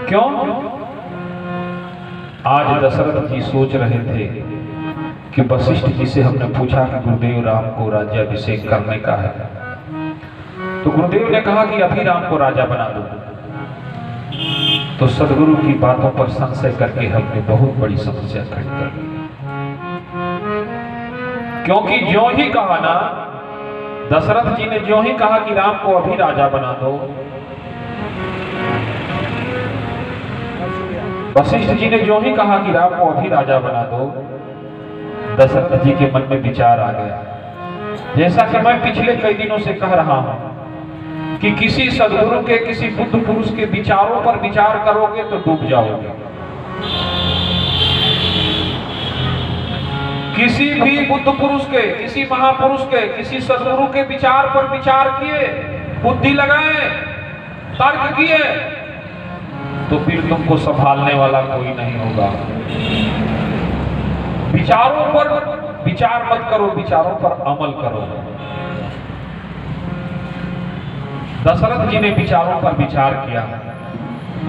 क्यों? आज दशरथ जी सोच रहे थे कि वशिष्ठ जी से हमने पूछा कि गुरुदेव राम को राज्याभिषेक करने का है, तो गुरुदेव ने कहा कि अभी राम को राजा बना दो। तो सदगुरु की बातों पर संशय करके हमने बहुत बड़ी समस्या खड़ी कर दी। क्योंकि ज्यों ही कहा ना, दशरथ जी ने ज्यों ही कहा कि राम को अभी राजा बना दो, वशिष्ठ जी ने ज्यों ही कहा कि राम को अभी राजा बना दो, दशरथ जी के मन में विचार आ गया। जैसा कि मैं पिछले कई दिनों से कह रहा हूं कि किसी सदगुरु के, किसी बुद्ध पुरुष के विचारों पर विचार करोगे तो डूब जाओगे। किसी भी बुद्ध पुरुष के, किसी महापुरुष के, किसी सदगुरु के विचार पर विचार किए, बुद्धि लगाए, तर्क किए, तो फिर तुमको संभालने वाला कोई नहीं होगा। विचारों पर विचार मत करो, विचारों पर अमल करो। दशरथ जी ने विचारों पर विचार किया।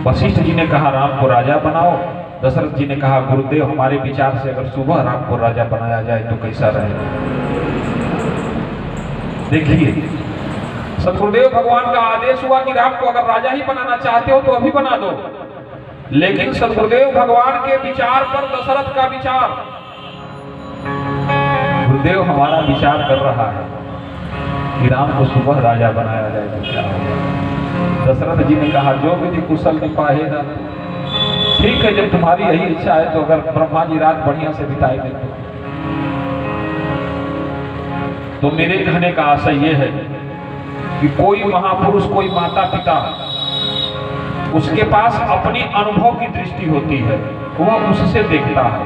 वशिष्ठ जी ने कहा राम को राजा बनाओ। दशरथ जी ने कहा गुरुदेव, हमारे विचार से अगर सुबह राम को राजा बनाया जाए तो कैसा रहेगा? देखिए, सदगुरुदेव भगवान का आदेश हुआ कि राम को अगर राजा ही बनाना चाहते हो तो अभी बना दो। लेकिन सदगुरुदेव भगवान के विचार पर दशरथ का विचार, गुरुदेव हमारा विचार कर रहा है कि राम को सुबह राजा बनाया जाए तो क्या होगा? दशरथ जी ने कहा जो विधि कुशल निपाहेगा। ठीक है, जब तुम्हारी यही इच्छा है तो अगर ब्रह्मा जी रात बढ़िया से बिताएंगे तो मेरे कहने का आशय यह है कि कोई महापुरुष, कोई माता पिता, उसके पास अपनी अनुभव की दृष्टि होती है, वह उससे देखता है।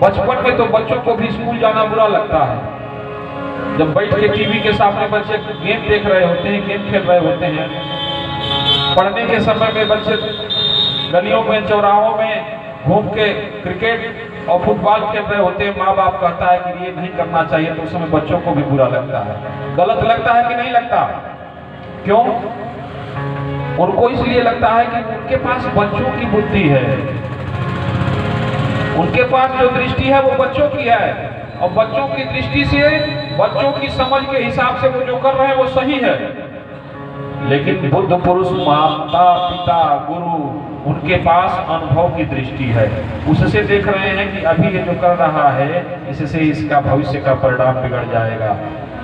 बचपन में तो बच्चों को भी स्कूल जाना बुरा लगता है। जब बैठ के टीवी के सामने बच्चे गेम देख रहे होते हैं, गेम खेल रहे होते हैं, पढ़ने के समय में बच्चे गलियों में, चौराहों में घूम के क्रिकेट और फुटबॉल खेल रहे होते हैं, माँ बाप कहता है कि ये नहीं करना चाहिए, तो उस समय बच्चों को भी बुरा लगता है, गलत लगता है कि नहीं लगता? क्यों? उनको इसलिए लगता है कि उनके पास बच्चों की बुद्धि है, उनके पास जो दृष्टि है वो बच्चों की है, और बच्चों की दृष्टि से, बच्चों की समझ के हिसाब से वो जो कर रहे हैं वो सही है। लेकिन बुद्ध पुरुष, माता पिता, गुरु, उनके पास अनुभव की दृष्टि है, उससे देख रहे हैं कि अभी ये जो कर रहा है इससे इसका भविष्य का परिणाम बिगड़ जाएगा।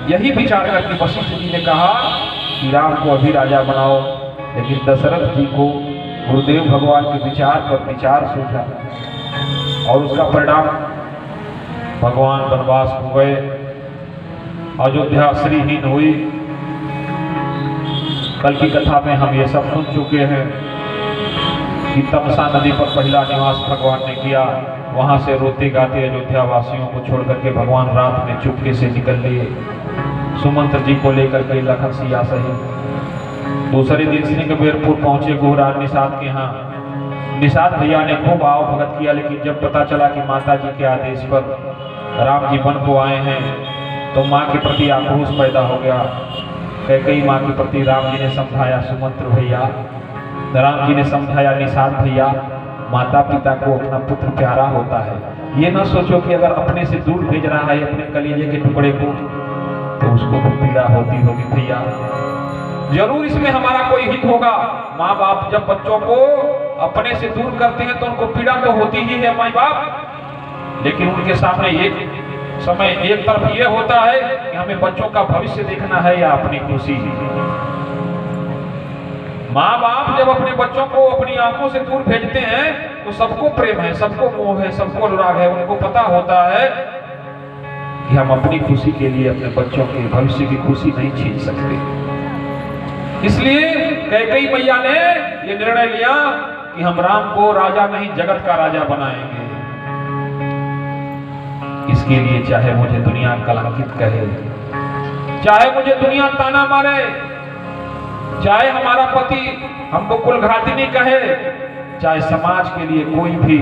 यही विचार करके वशिष्ठ जी ने कहा कि राम को अभी राजा बनाओ। लेकिन दशरथ जी को गुरुदेव भगवान के विचार पर विचार सूझा और उसका परिणाम भगवान वनवास हो गए, अयोध्या श्रीहीन हुई। कल की कथा में हम ये सब सुन चुके हैं कि तमसा नदी पर पहला निवास भगवान ने किया। वहां से रोते गाते अयोध्या वासियों को छोड़ करके भगवान रात में चुपके से निकल लिए, सुमंत्र जी को लेकर के लखन सिया सहित। दूसरे दिन सिंहबेरपुर पहुंचे गुहरान निषाद के यहाँ। निषाद भैया ने खूब आओ भगत किया, लेकिन जब पता चला कि माता जी के आदेश पर राम जी वन को आए हैं तो माँ के प्रति आक्रोश पैदा हो गया। कैकेयी माँ के प्रति राम जी ने समझाया सुमंत्र भैया, राम जी ने समझाया निषाद भैया, माता पिता को अपना पुत्र प्यारा होता है। ये ना सोचो कि अगर अपने से दूर भेज रहा है अपने कलेजे के टुकड़े को तो उसको भी पीड़ा होती होगी भैया। जरूर इसमें हमारा कोई हित होगा। माँ बाप जब बच्चों को अपने से दूर करते हैं तो उनको पीड़ा तो होती ही है माँ बाप, लेकिन उनके सामने एक समय एक तरफ ये होता है कि हमें बच्चों का भविष्य देखना है या अपनी खुशी। माँ बाप जब अपने बच्चों को अपनी आंखों से दूर भेजते हैं तो सबको प्रेम है, सबको मोह है, सबको अनुराग है। उनको पता होता है कि हम अपनी खुशी के लिए अपने बच्चों के भविष्य की खुशी नहीं छीन सकते। इसलिए कैकेयी मैया ने ये निर्णय लिया कि हम राम को राजा नहीं जगत का राजा बनाएंगे। इसके लिए चाहे मुझे दुनिया कलंकित कहे, चाहे मुझे दुनिया ताना मारे, चाहे हमारा पति हमको कुलघातिनी कहे, चाहे समाज के लिए कोई भी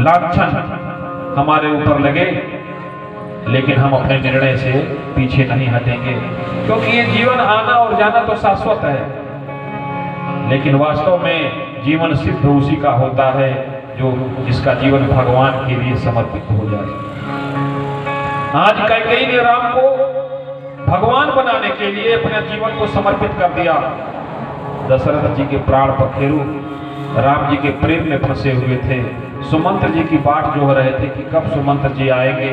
लांछन हमारे ऊपर लगे, लेकिन हम अपने निर्णय से पीछे नहीं हटेंगे, क्योंकि ये जीवन आना और जाना तो शाश्वत है, लेकिन वास्तव में जीवन सिद्ध उसी का होता है जो जिसका जीवन भगवान के लिए समर्पित हो जाए। आज कैकेयी ने राम को भगवान बनाने के लिए अपने जीवन को समर्पित कर दिया। दशरथ जी के प्राण पखेरु राम जी के प्रेम में फंसे हुए थे। सुमंत्र जी की बाट जोह रहे थे कि कब सुमंत्र जी आएंगे,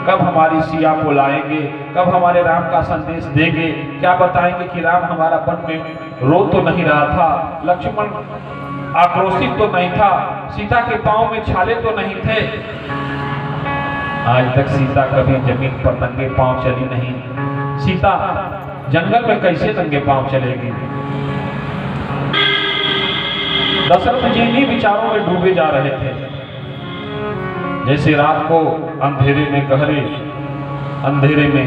कब हमारी सिया को लाएंगे, कब हमारे राम का संदेश देंगे, क्या बताएंगे कि राम हमारा वन में रो तो नहीं रहा था, लक्ष्मण आक्रोशित तो नहीं था, सीता के पांव में छाले तो नहीं थे। आज तक सीता कभी जमीन पर नंगे पांव चली नहीं। सीता जंगल में कैसे नंगे पांव चलेगी? दशरथ जी इन्हीं विचारों में डूबे जा रहे थे। जैसे रात को अंधेरे में गहरे अंधेरे में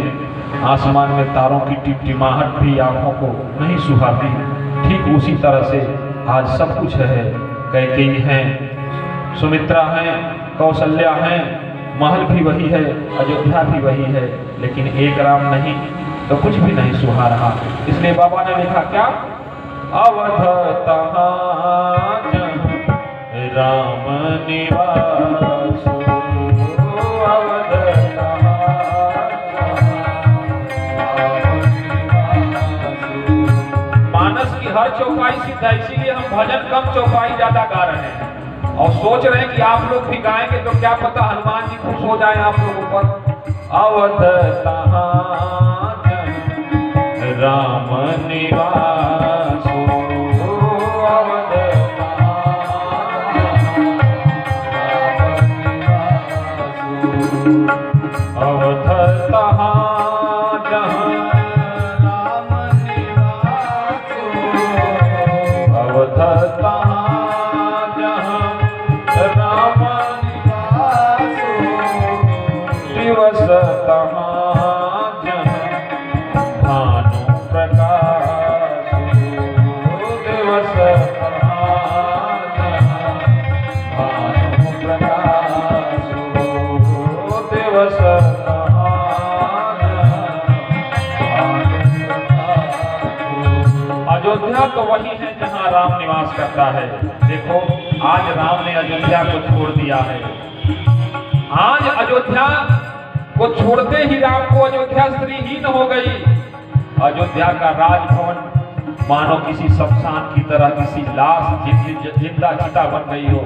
आसमान में तारों की टिमटिमाहट भी आंखों को नहीं सुहाती, ठीक उसी तरह से आज सब कुछ है। कैकेयी है, सुमित्रा है, कौशल्या है, महल भी वही है, अयोध्या भी वही है, लेकिन एक राम नहीं तो कुछ भी नहीं सुहा रहा। इसलिए बाबा ने लिखा क्या? अवध तहाँ राम निवास, अवध मानस की हर चौपाई सिद्ध है, इसीलिए हम भजन कम चौपाई ज्यादा गा रहे हैं और सोच रहे हैं कि आप लोग भी गाएंगे तो क्या पता हनुमान जी खुश हो जाए आप लोगों पर। अवध तहाँ राम निवास, अवध अवध तहाँ जहाँ राम निवास, अवध तहाँ जहाँ राम निवास, दिवस तहाँ जहाँ भानु प्रकाश, दिवस तहाँ जहाँ भानु प्रकाश, दिवस अयोध्या तो वही है जहाँ राम निवास करता है। देखो आज राम ने अयोध्या को छोड़ दिया है। आज अयोध्या को छोड़ते ही राम को अयोध्या श्रीहीन हो गई। अयोध्या का राजभवन मानो किसी शमशान की तरह, किसी लाश जिंदा चिता बन गई हो।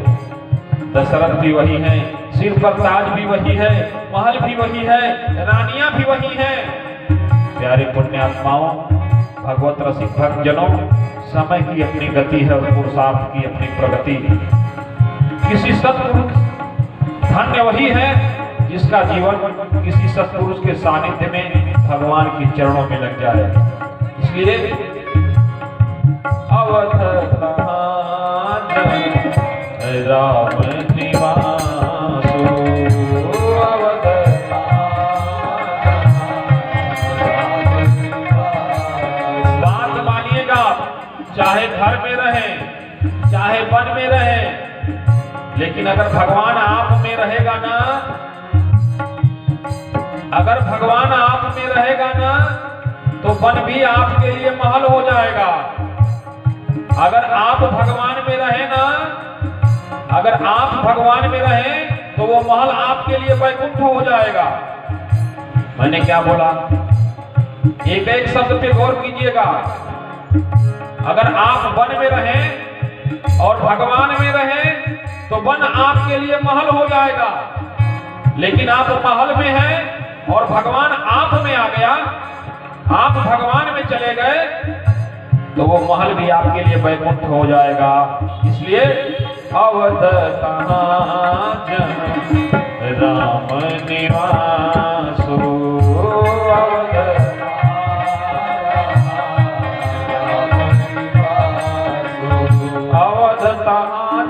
दशरथ भी वही है, सिर पर ताज भी वही है, महल भी वही है, रानियां भी वही है। प्यारे पुण्यात्माओं, भगवत रसिक भक्तजनों, समय की अपनी गति है और पुरुषार्थ की अपनी प्रगति। किसी सत्पुरुष धन्य वही है जिसका जीवन किसी सत्पुरुष के सानिध्य में भगवान के चरणों में लग जाए। इसलिए अवध तहाँ राम निवास, अवध बात मानिएगा, चाहे घर में रहे चाहे वन में रहे, लेकिन अगर भगवान आप में रहेगा ना, अगर भगवान आप में रहेगा ना तो वन भी आपके लिए महल हो जाएगा। अगर आप भगवान में रहे ना, अगर आप भगवान में रहे तो वो महल आपके लिए वैकुंठ हो जाएगा। मैंने क्या बोला? एक एक शब्द पे गौर कीजिएगा। अगर आप वन में रहे और भगवान में रहे तो वन आपके लिए महल हो जाएगा, लेकिन आप महल में हैं और भगवान आप में आ गया, आप भगवान में चले गए तो वो महल भी आपके लिए वैकुंठ हो जाएगा। इसलिए अवध तहाँ राम निवास, अवध अवध तहाँ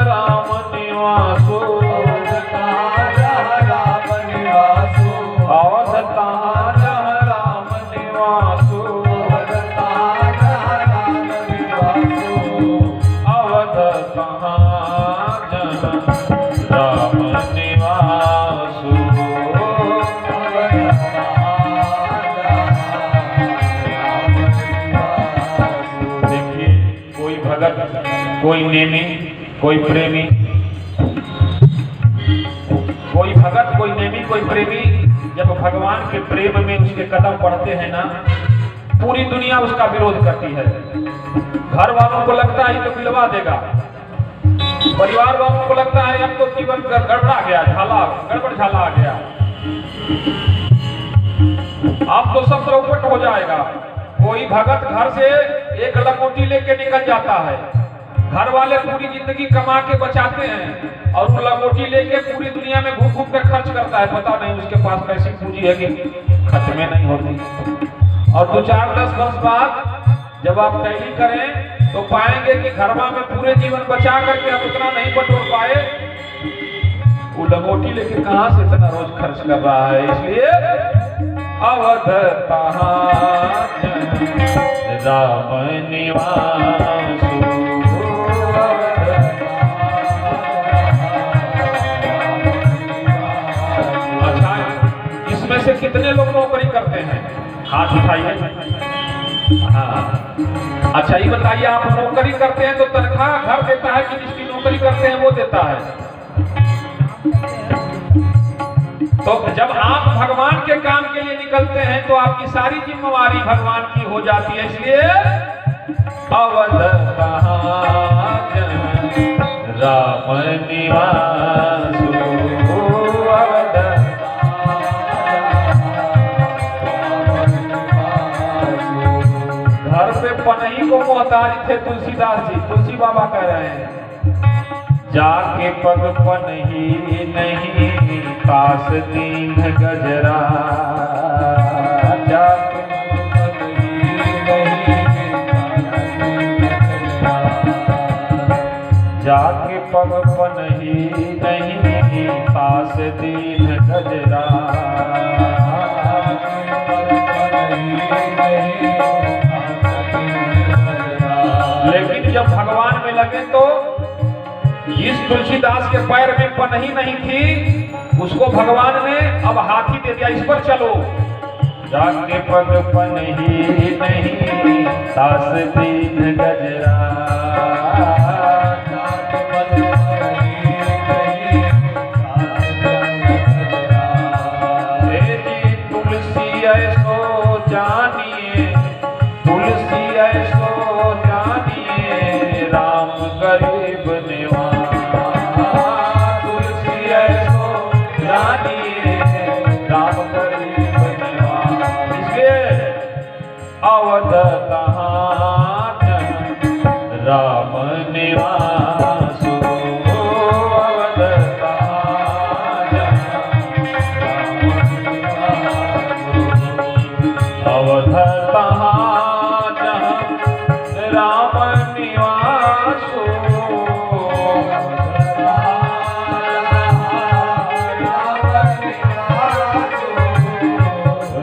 राम निवास, अवध तहाँ राम निवास, अवध तहाँ राम निवास, अवध तहाँ राम निवास, भगत, कोई नेमी, कोई प्रेमी, कोई भगत, कोई नेमी, कोई प्रेमी जब भगवान के प्रेम में उसके कदम बढ़ते हैं ना, पूरी दुनिया उसका विरोध करती है। घर वालों को लगता है तो पिलवा देगा, परिवार वालों को लगता है अब तो जीवन गड़बड़ा गया, गड़बड़ झाला आ गया, अब तो सब चौपट हो जाएगा। कोई भगत घर से एक लंगोटी लेके निकल जाता है, घर वाले पूरी जिंदगी कमा के बचाते हैं और वो लंगोटी लेके पूरी दुनिया में घूम घूम के खर्च करता है, पता नहीं उसके पास कैसी पूंजी है कि खत्म नहीं होती। और 2-4-10 वर्ष बाद जब आप टैली करें तो पाएंगे कि घरवा में पूरे जीवन बचा करके हम उतना नहीं बटोर पाए, वो लंगोटी लेके कहां से इतना रोज खर्च कर रहा है। इसलिए अवध राम निवास, अच्छा इसमें से कितने लोग नौकरी करते हैं? हाथ उठाइए। हाँ, अच्छा ये बताइए, आप नौकरी करते हैं तो तनख्वाह घर देता है कि जिसकी नौकरी करते हैं वो देता है? तो जब आप भगवान के काम के लिए निकलते हैं तो आपकी सारी जिम्मेवारी भगवान की हो जाती है। इसलिए अवध राम निवास, अवध घर पे पनही को मोहताज थे तुलसीदास जी। तुलसी बाबा कह रहे हैं, जाके पग पनही नहीं पास दीन गजरा, जाके पग नहीं, जाके पग पनही नहीं पास दीन गजरा, लेकिन जब भगवान में लगे तो इस तुलसीदास के पैर में पनही नहीं थी, उसको भगवान ने अब हाथी दे दिया, इस पर चलो। जाके पग पनही नहीं सास दीन गजरा, जाके पग पनही नहीं जी तुलसी ऐसो जानिए, तुलसी ऐसो जानिए राम गरीब निवास, अवध राम निवास, अवध अवध राम निवास,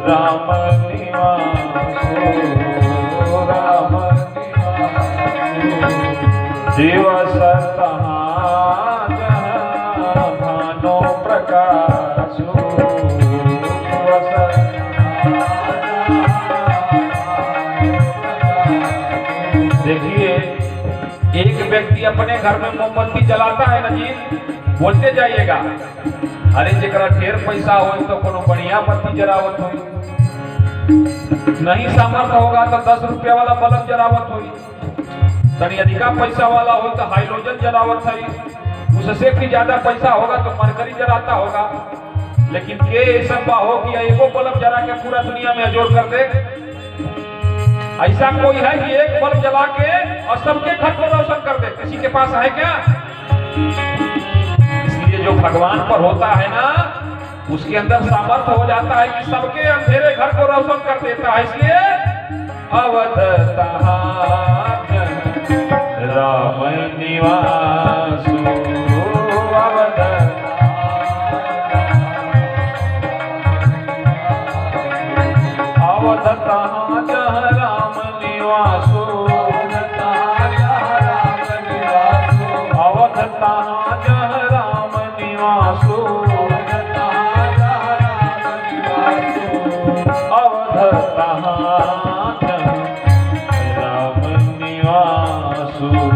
राम दिवस भानो प्रकाश, देखिए एक व्यक्ति अपने घर में मोमबत्ती जलाता है ना जी, बोलते जाइएगा, अरे जरा ढेर पैसा हो तो कोनो बढ़िया बत्ती जरावत हो, नहीं सामर्थ्य होगा तो 10 रुपया वाला बल्ब जरावत हो, तनी अधिका पैसा वाला हो तो हाइड्रोजन जरावत है, उससे भी ज्यादा पैसा होगा तो मरकरी जराता होगा। लेकिन के ऐसा हो कि एगो बल्ब जला के पूरा दुनिया में अजोर कर दे? ऐसा कोई है कि एक बल्ब जला के और सबके घर को रोशन कर दे? किसी के पास है क्या? इसलिए जो भगवान पर होता है ना, उसके अंदर सामर्थ्य हो जाता है कि सबके अंधेरे घर को रोशन कर देता है। इसलिए अवध राम निवास, अवध अवध राम निवास, अवध राम निवास, अवध राम निवास।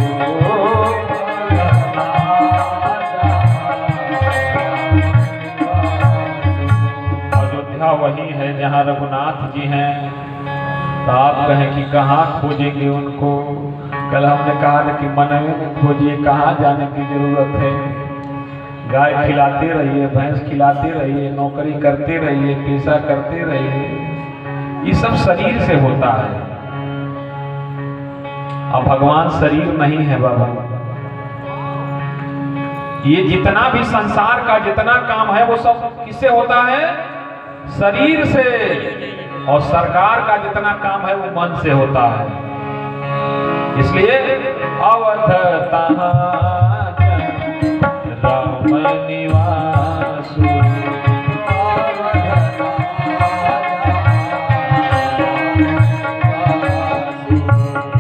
यहाँ रघुनाथ जी हैं, तो आप कहें कि कहाँ खोजेंगे उनको। कल हमने कहा था कि मनवे में खोजिए, कहाँ जाने की जरूरत है। गाय खिलाते रहिए, भैंस खिलाते रहिए, नौकरी करते रहिए, पेशा करते रहिए, ये सब शरीर से होता है। अब भगवान शरीर नहीं है बाबा। ये जितना भी संसार का जितना काम है वो सब किससे होता है? शरीर से। और सरकार का जितना काम है वो मन से होता है। इसलिए अवध राम निवासु,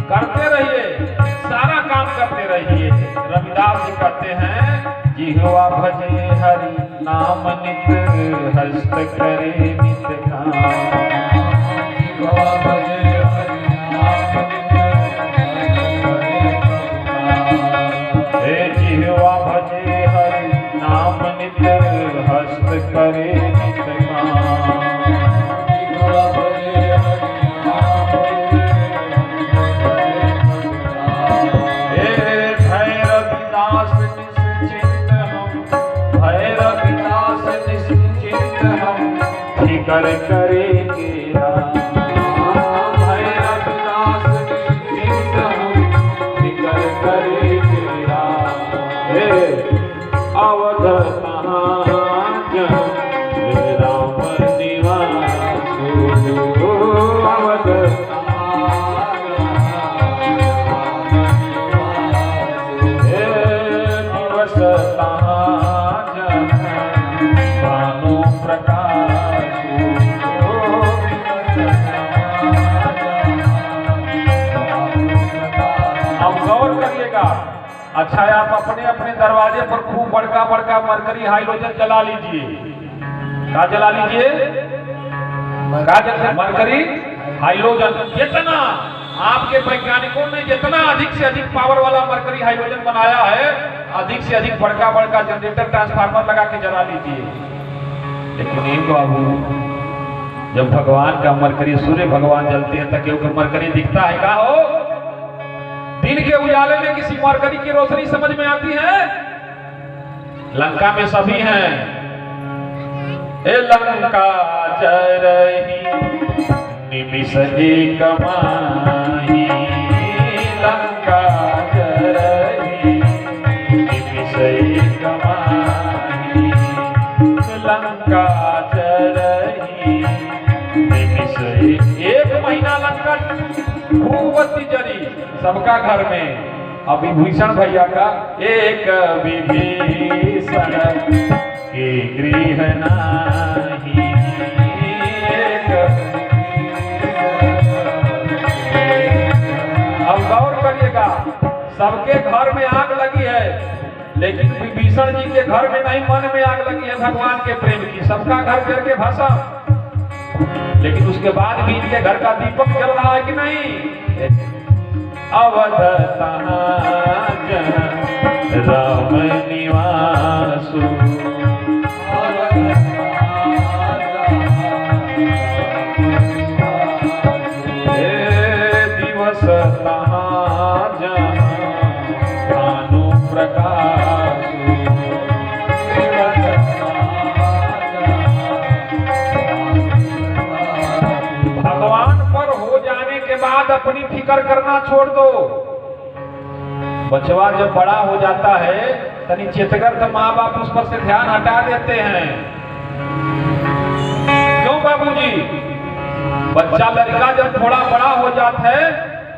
करते रहिए, सारा काम करते रहिए। रविदास जी कहते हैं, जिह्वा भजे हरि नाम नित, हस्त करे नित काम। जिह्वा भजे हरि नाम नित, हे जिह्वा भजे हरि नाम नित, हस्त करे नित काम। जिह्वा भजे हरि नाम नित, हे भैरविदास निश्चिंत हम, भैरविदास निश्चिंत हम, फिकर करेंगे राम। भैरविदास निश्चिंत हम, फिकर करेंगे राम। हे अवध राम निवासु, अवध दिवस भानु प्रकाशु। अब गौर करिएगा। अच्छा, आप अपने अपने दरवाजे पर खूब बड़का बड़का मरकरी हाइड्रोजन जला लीजिए। क्या जला लीजिए? Mercury hydrogen. जितना आपके वैज्ञानिकों ने जितना अधिक से अधिक पावर वाला मरकरी हाइड्रोजन बनाया है, अधिक से अधिक बड़का बड़का जनरेटर ट्रांसफार्मर लगा के जला लीजिए। लेकिन एक बाबू, जब भगवान का मरकरी, सूर्य भगवान जलते हैं तो क्योंकि मरकरी दिखता है का हो? दिन के उजाले में किसी मरकरी की रोशनी समझ में आती है? लंका में सभी हैं। ए लंका जय रही निमिष एक माही, लंका जय रही निमिष एक माही, लंका जय रही निमिष एक महीना लंका खूब जरी सबका घर में। अब विभीषण भैया का एक विभीषण के गृह नाही, अब गौर करिएगा, सबके घर में आग लगी है, लेकिन विभीषण जी के घर में नहीं, मन में आग लगी है भगवान के प्रेम की। सबका घर करके भाषा, लेकिन उसके बाद भी इनके घर का दीपक जल रहा है कि नहीं? अवध राम निवासु, दिवस भानु प्रकाशु। भगवान पर हो जाने के बाद अपनी फिक्र करना छोड़ दो। बचवा जब बड़ा हो जाता है तनी चेतगर तो माँ बाप उस पर से ध्यान हटा देते हैं। क्यों बाबूजी? बच्चा लड़का जब थोड़ा बड़ा हो जाता है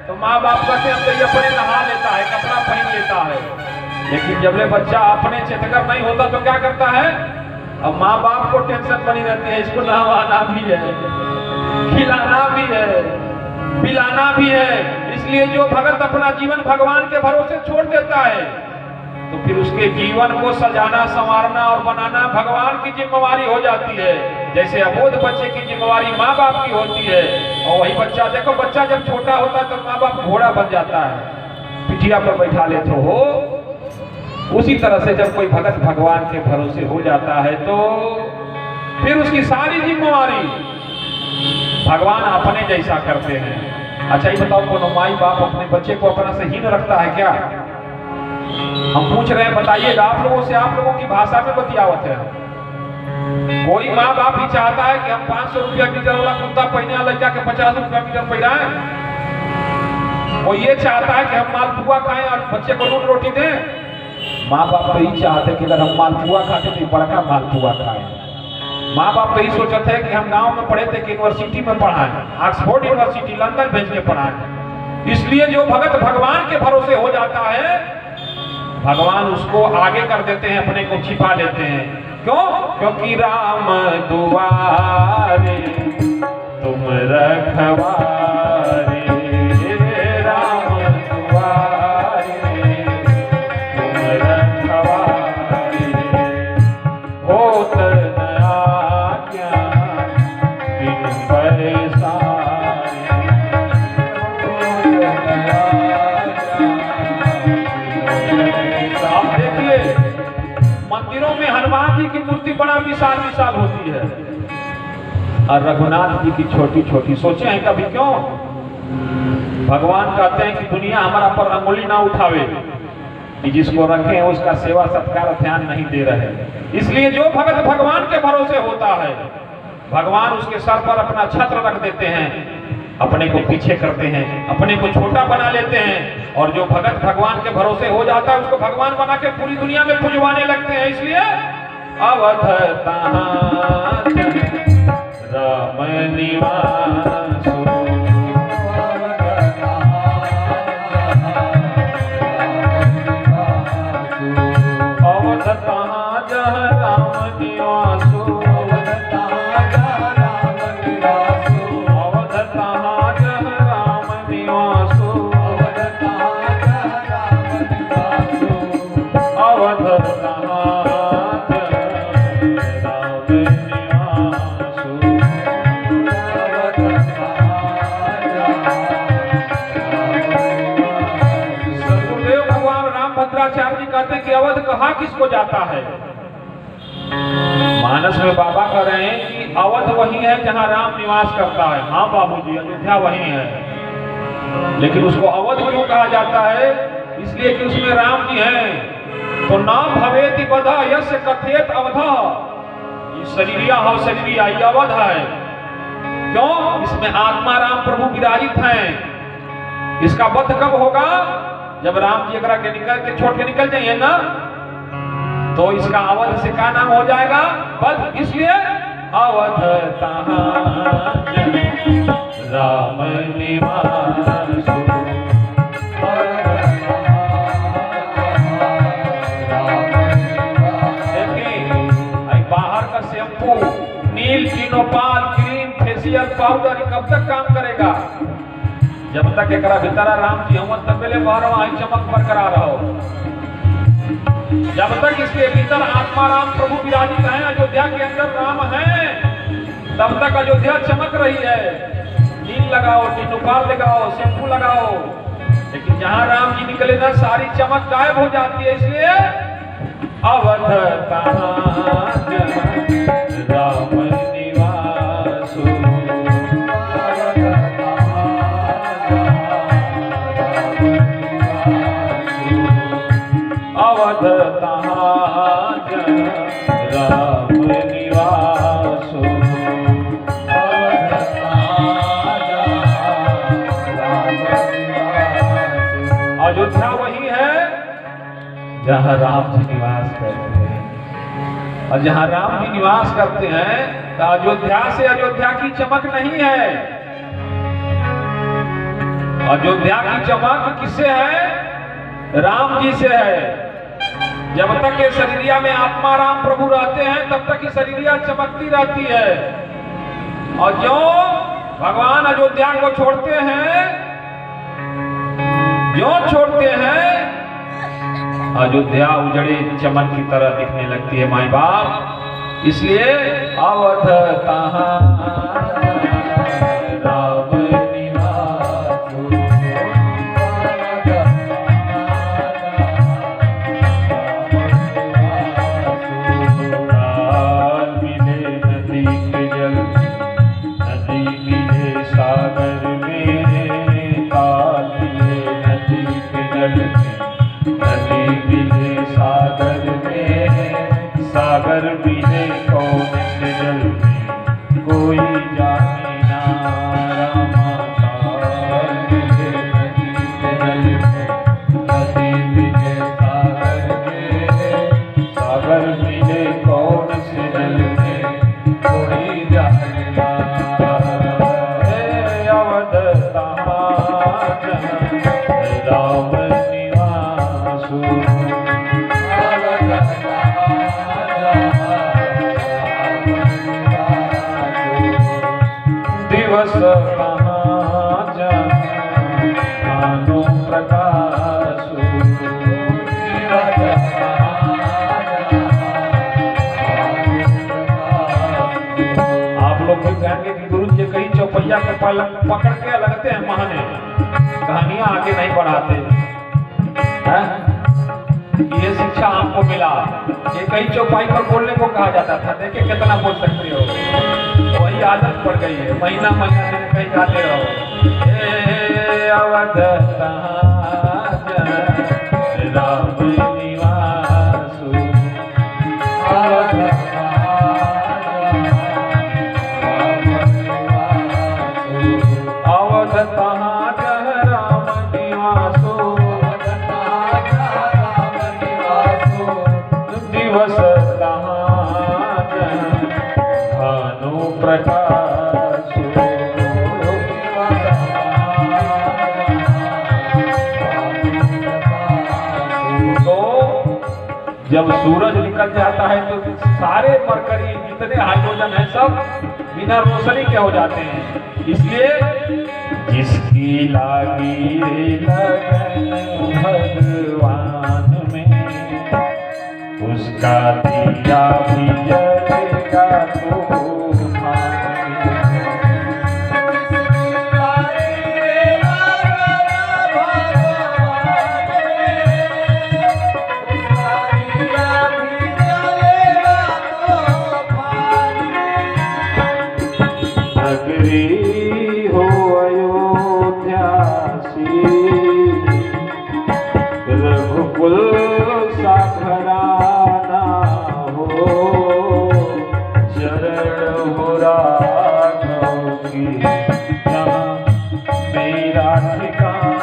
तो माँ बाप कहते हैं तो अपने नहा लेता है, कपड़ा पहन लेता है। लेकिन जब ले बच्चा अपने चेतगर नहीं होता तो क्या करता है? अब माँ बाप को टेंशन बनी रहती है, इसको नहवाना भी है, खिलाना भी है, पिलाना भी है। इसलिए जो भगत अपना जीवन भगवान के भरोसे छोड़ देता है तो फिर उसके जीवन को सजाना, संवारना और बनाना भगवान की जिम्मेवारी हो जाती है। जैसे अबोध बच्चे की जिम्मेवारी माँ बाप की होती है। और वही बच्चा, देखो बच्चा जब छोटा होता है तो माँ बाप घोड़ा बन जाता है, पिठिया पर बैठा लेते हो। उसी तरह से जब कोई भगत भगवान के भरोसे हो जाता है तो फिर उसकी सारी जिम्मेवारी भगवान अपने जैसा करते हैं। अच्छा ये बताओ, कोनो माई बाप अपने बच्चे को अपना से हीन रखता है क्या? हम पूछ रहे हैं, बताइएगा आप लोगों से, आप लोगों की भाषा में बतियावत है। कोई माँ बाप ही चाहता है कि हम 500 रुपया मीटर वाला कुर्ता पहने लड़का के 50 रुपया मीटर पहनाए? वो ये चाहता है कि हम मालपुआ खाएं और बच्चे को नून रोटी दें? माँ बाप तो यही चाहते कि अगर हम मालपुआ खाते तो बड़का मालपुआ खाएं। माँ बाप तो यही सोचते हैं कि हम गांव में पढ़े थे कि यूनिवर्सिटी में पढ़ाएं, ऑक्सफोर्ड यूनिवर्सिटी लंदन भेज के पढ़ाएं। इसलिए जो भगत भगवान के भरोसे हो जाता है, भगवान उसको आगे कर देते हैं, अपने को छिपा लेते हैं। क्यों? क्योंकि राम दुआरे तुम रखवारे, राम दुआरे तुम रखवारे, होत नया क्या बिन परेशानी, आप देखिए मंदिरों में हनुमान जी की मूर्ति बड़ा विशाल विशाल होती है और रघुनाथ जी की छोटी छोटी। सोचे हैं कभी क्यों? भगवान कहते हैं कि दुनिया हमारा पर अंगुली ना उठावे, कि जिसको रखे उसका सेवा सत्कार ध्यान नहीं दे रहे। इसलिए जो भगत भगवान के भरोसे होता है, भगवान उसके सर पर अपना छत्र रख देते हैं, अपने को पीछे करते हैं, अपने को छोटा बना लेते हैं। और जो भगत भगवान के भरोसे हो जाता है, उसको भगवान बना के पूरी दुनिया में पूजवाने लगते हैं। इसलिए अवध तहां राम निवासु, अवध तहां जह राम निवासु, अवध तहां जह राम निवासु, अवध तहां जह राम निवासु, अवध तहां जह राम निवासु, अवध तहां जी कहते हैं कि अवध कहाँ किसको जाता है? मानस में बाबा कह रहे हैं कि अवध वही है जहाँ राम निवास करता है। हाँ बाबूजी, अयोध्या वही है, लेकिन उसको अवध क्यों कहा जाता है? इसलिए कि उसमें राम जी हैं। तो नाम भवेति बधा यस्य कथेत अवधा, ये शरीरिया हो, शरीरिया ये अवध है। क्यों? इसमें आत्मा राम प्रभु विराजित हैं। इसका वध कब होगा? जब राम जी अगर के निकल के छोड़ के निकल जाइए ना, तो इसका अवध से क्या नाम हो जाएगा? वध। इसलिए अवध तहां राम निवासु, बाहर का शैम्पू, नील, टिनोपाल, क्रीम, फेशियल पाउडर कब तक काम करेगा? जब तक एक भीतर राम जी हम तब पहले बारह चमक बरकरार हो। जब तक इसके भीतर आत्मा राम प्रभु विराजित है, अयोध्या के अंदर राम है, तब तक अयोध्या चमक रही है। नील लगाओ, टिनोपाल लगाओ, शैम्पू लगाओ, लेकिन जहां राम जी निकले ना, सारी चमक गायब हो जाती है। इसलिए अवध तहां राम निवासु, अवध तहां राम निवासु, अवध तहां राम निवासु। अयोध्या वही है जहाँ राम जी निवास करते हैं। और जहाँ राम जी निवास करते हैं तो अयोध्या से अयोध्या की चमक नहीं है। अयोध्या की चमक किससे है? राम जी से है। जब तक ये शरीरिया में आत्मा राम प्रभु रहते हैं, तब तक ये शरीरिया चमकती रहती है। और जो भगवान अयोध्या को छोड़ते हैं, जो छोड़ते हैं, अयोध्या उजड़े चमन की तरह दिखने लगती है माई बाप। इसलिए अवध तहां राम निवासु, काल मिले नदी के जल, नदी मिले पकड़ के लगते हैं महाने, कहानियां आगे नहीं बढ़ाते हैं। ये शिक्षा आपको मिला, ये कई चौपाई पर बोलने को कहा जाता था, देखिए कितना बोल सकते हो, वही आदत पड़ गई है, महीना महीना दिन कहीं गाते रहो। अवध राम निवासु, अवध तहाँ जह राम निवासु, दिवस तहाँ जह भानु प्रकाशु। जब सूरज निकल जाता है तो सारे मरकरी जितने हाइड्रोजन है सब बिना रोशनी के हो जाते हैं। इसलिए जिसकी लागी रे लगन भगवान में, उसका दिया भी जलेगा तूफान में। नगरी हो अयोध्या सी, रघुकुल सा घराना हो, चरण हो राघव की, यहाँ मेरा ठिकाना।